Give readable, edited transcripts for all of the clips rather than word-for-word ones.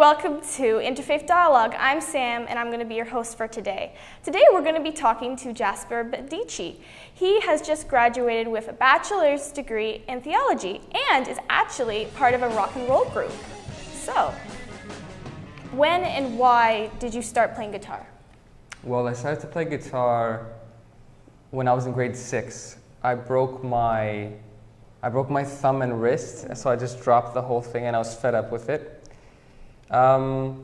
welcome to Interfaith Dialogue. I'm Sam, and I'm going to be your host for today. Today we're going to be talking to Jasper Bendici. He has just graduated with a bachelor's degree in theology and is actually part of a rock and roll group. So, when and why did you start playing guitar? Well, I started to play guitar when I was in grade 6. I broke my thumb and wrist, so I just dropped the whole thing and I was fed up with it. Then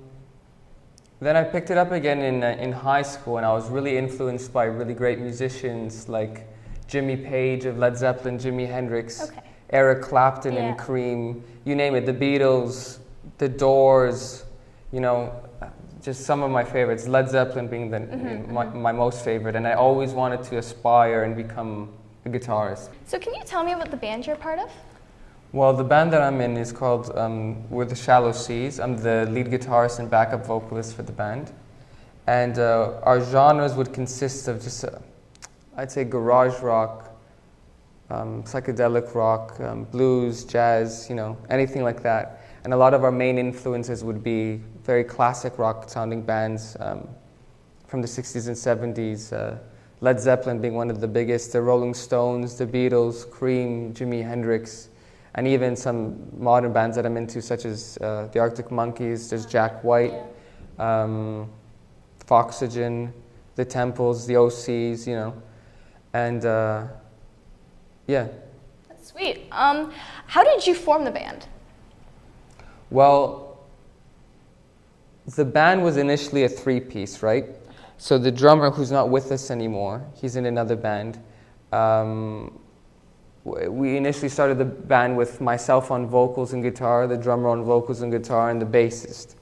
I picked it up again in high school, and I was really influenced by really great musicians like Jimmy Page of Led Zeppelin, Jimi Hendrix, Eric Clapton and Cream, you name it, the Beatles, the Doors, you know, just some of my favorites, Led Zeppelin being my most favorite, and I always wanted to aspire and become a guitarist. So can you tell me about the band you're part of? Well, the band that I'm in is called We're the Shallow Seas. I'm the lead guitarist and backup vocalist for the band. And our genres would consist of just, I'd say, garage rock, psychedelic rock, blues, jazz, you know, anything like that. And a lot of our main influences would be very classic rock sounding bands from the 60s and 70s. Led Zeppelin being one of the biggest, the Rolling Stones, the Beatles, Cream, Jimi Hendrix, and even some modern bands that I'm into, such as the Arctic Monkeys, there's Jack White, Foxygen, the Temples, the OCs, you know, and yeah. That's sweet. How did you form the band? Well, the band was initially a three-piece, right? So the drummer, who's not with us anymore, he's in another band. We initially started the band with myself on vocals and guitar, the drummer on vocals and guitar, and the bassist.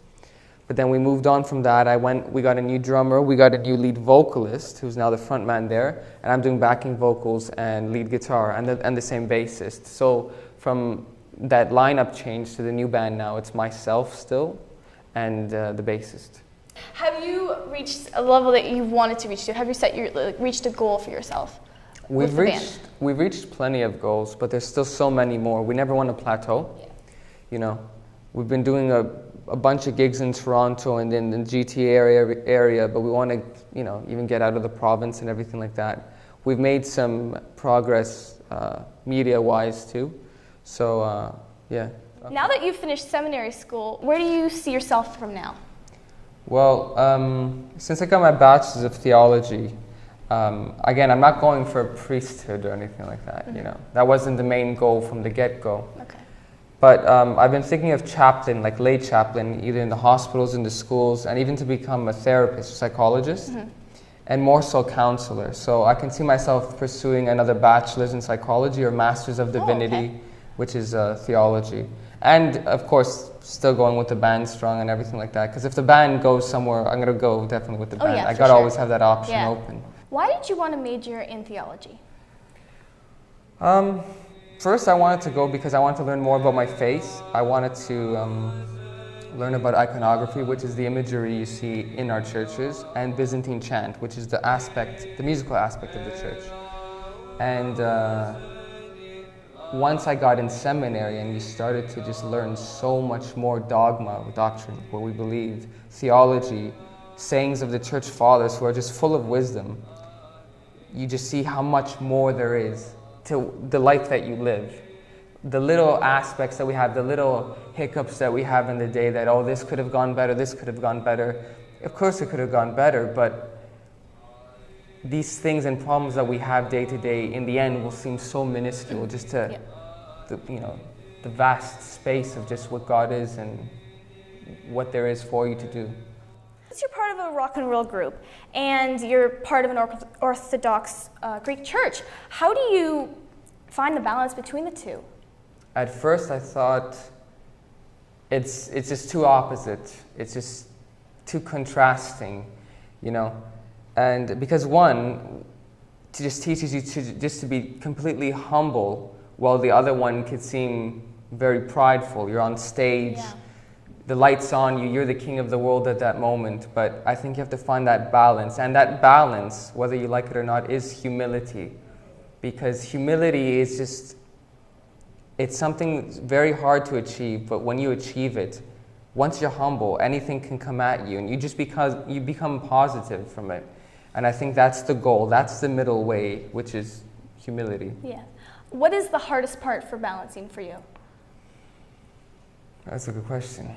But then we moved on from that. We got a new drummer, we got a new lead vocalist, who's now the front man there, and I'm doing backing vocals and lead guitar, and the same bassist. So from that lineup change to the new band now, it's myself still, and the bassist. Have you reached a level that you wanted to reach to? Have you reached a goal for yourself? We've reached plenty of goals, but there's still so many more. We never want to plateau. Yeah. You know, we've been doing a bunch of gigs in Toronto and in the GTA area, but we want to, you know, even get out of the province and everything like that. We've made some progress media-wise too. So yeah. Now that you've finished seminary school, where do you see yourself from now? Well, since I got my bachelor's of theology, again, I'm not going for a priesthood or anything like that, you know. That wasn't the main goal from the get-go. Okay. But I've been thinking of chaplain, like lay chaplain, either in the hospitals, in the schools, and even to become a therapist, psychologist, and more so counselor. So I can see myself pursuing another bachelor's in psychology or master's of divinity, which is theology. And, of course, still going with the band strong and everything like that. Because if the band goes somewhere, I'm going to go definitely with the band. I got to always have that option open. Why did you want to major in theology? First, I wanted to go because I wanted to learn more about my faith. I wanted to learn about iconography, which is the imagery you see in our churches, and Byzantine chant, which is the musical aspect of the church. And once I got in seminary and you started to just learn so much more dogma, doctrine, what we believed, theology, sayings of the church fathers who are just full of wisdom, you just see how much more there is to the life that you live. The little aspects that we have, the little hiccups that we have in the day that, oh, this could have gone better, this could have gone better. Of course it could have gone better, but these things and problems that we have day to day, in the end, will seem so minuscule just to, the vast space of just what God is and what there is for you to do. You're part of a rock and roll group, and you're part of an Orthodox Greek church. How do you find the balance between the two? At first, I thought it's just too opposite. It's just too contrasting, you know. And because one just teaches you to be completely humble, while the other one could seem very prideful. You're on stage. Yeah. The light's on you, you're the king of the world at that moment, but I think you have to find that balance. And that balance, whether you like it or not, is humility. Because humility is just, it's something very hard to achieve, but when you achieve it, once you're humble, anything can come at you, and you become positive from it. And I think that's the goal. That's the middle way, which is humility. Yeah. What is the hardest part for balancing for you? That's a good question.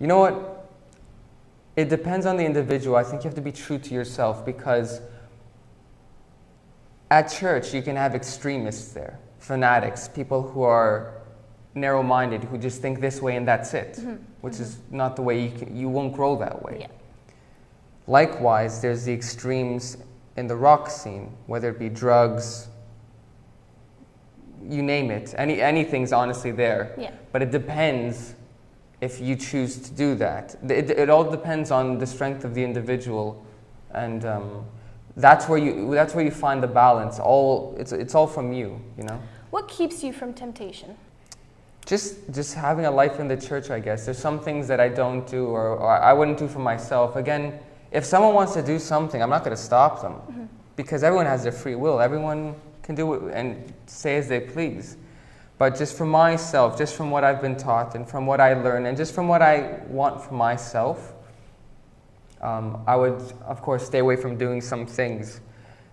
You know what? It depends on the individual. I think you have to be true to yourself, because at church you can have extremists there, fanatics, people who are narrow-minded, who just think this way and that's it, which is not the way you won't grow that way. Yeah. Likewise, there's the extremes in the rock scene, whether it be drugs, you name it. Anything's honestly there. Yeah. But it depends if you choose to do that. It all depends on the strength of the individual, and that's where you find the balance. It's all from you, you know. What keeps you from temptation? Just having a life in the church, I guess. There's some things that I don't do, or I wouldn't do for myself. Again, if someone wants to do something, I'm not going to stop them, because everyone has their free will. Everyone can do it and say as they please. But just for myself, just from what I've been taught and from what I learn and just from what I want for myself, I would, of course, stay away from doing some things.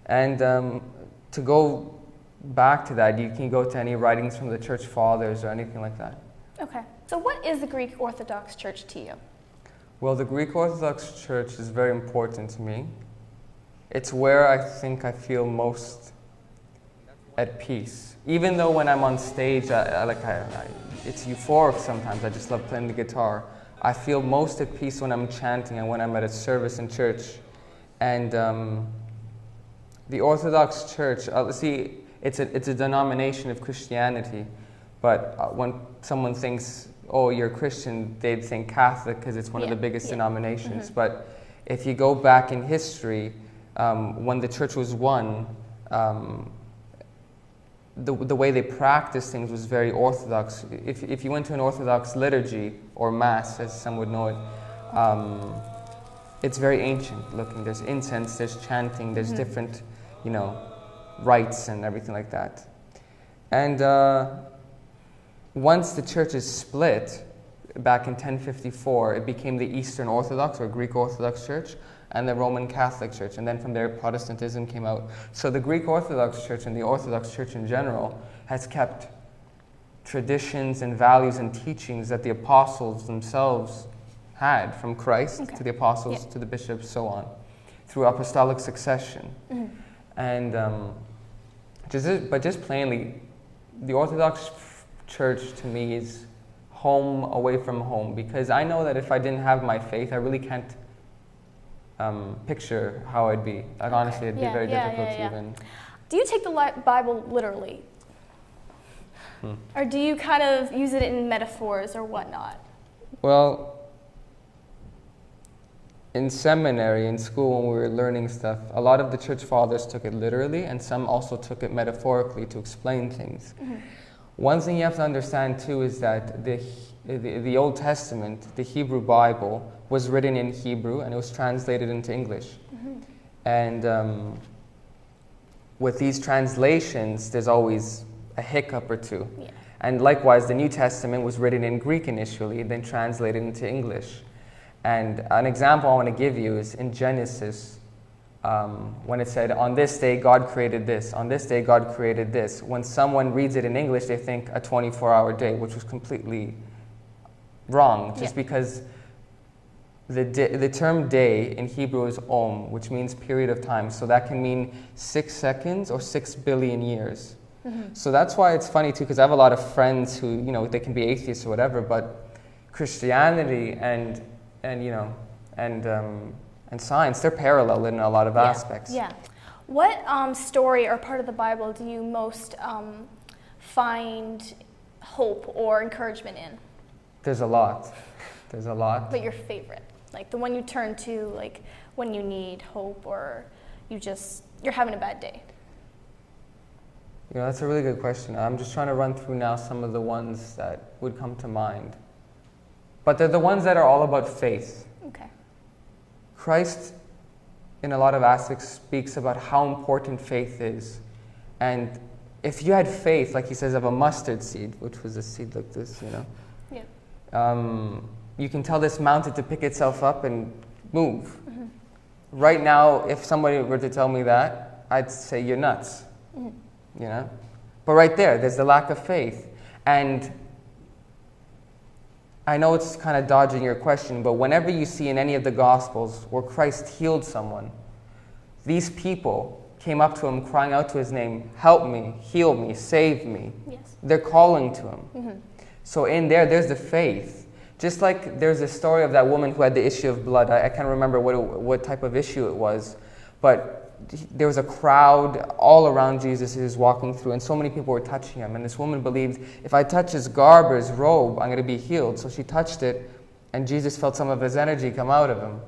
And to go back to that, you can go to any writings from the church fathers or anything like that. Okay. So what is the Greek Orthodox Church to you? Well, the Greek Orthodox Church is very important to me. It's where I think I feel most at peace. Even though when I'm on stage, it's euphoric sometimes. I just love playing the guitar. I feel most at peace when I'm chanting and when I'm at a service in church. And the Orthodox Church, see, it's a denomination of Christianity, but when someone thinks, oh, you're a Christian, they'd think Catholic because it's one of the biggest denominations. But if you go back in history, when the church was one, the way they practiced things was very Orthodox. If you went to an Orthodox liturgy, or Mass, as some would know it, it's very ancient looking. There's incense, there's chanting, there's different, rites and everything like that. And once the church is split, back in 1054, it became the Eastern Orthodox or Greek Orthodox Church and the Roman Catholic Church, and then from there Protestantism came out. So the Greek Orthodox Church and the Orthodox Church in general has kept traditions and values and teachings that the apostles themselves had, from Christ to the apostles to the bishops, so on, through apostolic succession. And just plainly, the Orthodox Church to me is home away from home, because I know that if I didn't have my faith, I really can't picture how I'd be. Like, honestly, it'd be very difficult to even. Do you take the Bible literally? Or do you kind of use it in metaphors or whatnot? Well, in seminary, in school, when we were learning stuff, a lot of the church fathers took it literally, and some also took it metaphorically to explain things. One thing you have to understand too is that the Old Testament, the Hebrew Bible, was written in Hebrew and it was translated into English. And with these translations, there's always a hiccup or two. And likewise, the New Testament was written in Greek initially, then translated into English. And an example I want to give you is in Genesis, when it said, on this day God created this, on this day God created this. When someone reads it in English, they think a 24-hour day, which was completely wrong, just because the term day in Hebrew is om, which means period of time. So that can mean 6 seconds or 6 billion years. So that's why it's funny too, because I have a lot of friends who, they can be atheists or whatever, but Christianity and science, they're parallel in a lot of aspects. What story or part of the Bible do you most find hope or encouragement in? There's a lot. There's a lot. But your favorite? Like the one you turn to, like when you need hope or you're having a bad day? That's a really good question. I'm just trying to run through now some of the ones that would come to mind. But they're the ones that are all about faith. Okay. Christ, in a lot of aspects, speaks about how important faith is. And if you had faith, like he says, of a mustard seed, which was a seed like this, Yeah. You can tell this mountain to pick itself up and move. Right now, if somebody were to tell me that, I'd say you're nuts, But right there's the lack of faith. And I know it's kind of dodging your question, but whenever you see in any of the Gospels where Christ healed someone, these people came up to him crying out to his name, help me, heal me, save me. Yes. They're calling to him. So in there's the faith. Just like there's a story of that woman who had the issue of blood. I can't remember what type of issue it was, but there was a crowd all around Jesus who was walking through, and so many people were touching him. And this woman believed, if I touch his garb or his robe, I'm going to be healed. So she touched it, and Jesus felt some of his energy come out of him.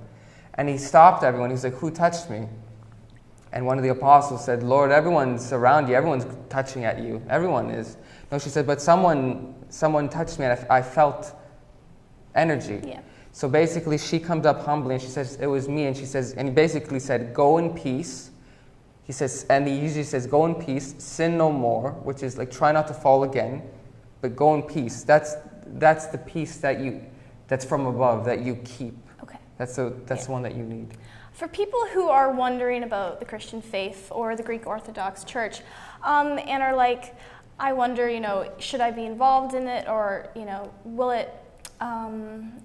And he stopped everyone. He's like, who touched me? And one of the apostles said, Lord, everyone's around you. Everyone's touching at you. Everyone is. No, she said, but someone touched me, and I felt energy. Yeah. So basically, she comes up humbly, and she says, it was me. And she says, and he basically said, go in peace. He says, and he usually says, go in peace, sin no more, which is like, try not to fall again, but go in peace. That's the peace that's from above, that you keep. Okay. That's the one that you need. For people who are wondering about the Christian faith or the Greek Orthodox Church, and are like, I wonder, should I be involved in it, or, will it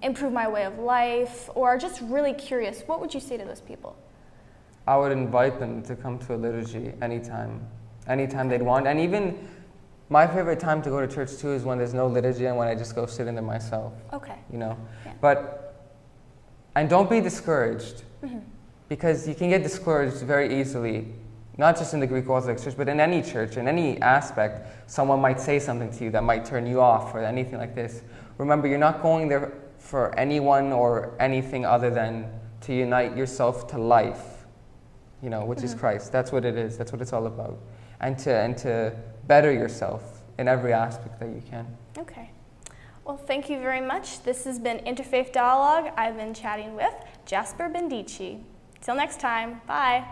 improve my way of life, or are just really curious, what would you say to those people? I would invite them to come to a liturgy anytime they'd want. And even my favorite time to go to church too is when there's no liturgy and when I just go sit in there myself. Okay. Yeah. But, and don't be discouraged, because you can get discouraged very easily, not just in the Greek Orthodox Church, but in any church, in any aspect. Someone might say something to you that might turn you off or anything like this. Remember, you're not going there for anyone or anything other than to unite yourself to life, which is Christ. That's what it is. That's what it's all about. And to better yourself in every aspect that you can. Okay. Well, thank you very much. This has been Interfaith Dialogue. I've been chatting with Jasper Bendici. Till next time, bye.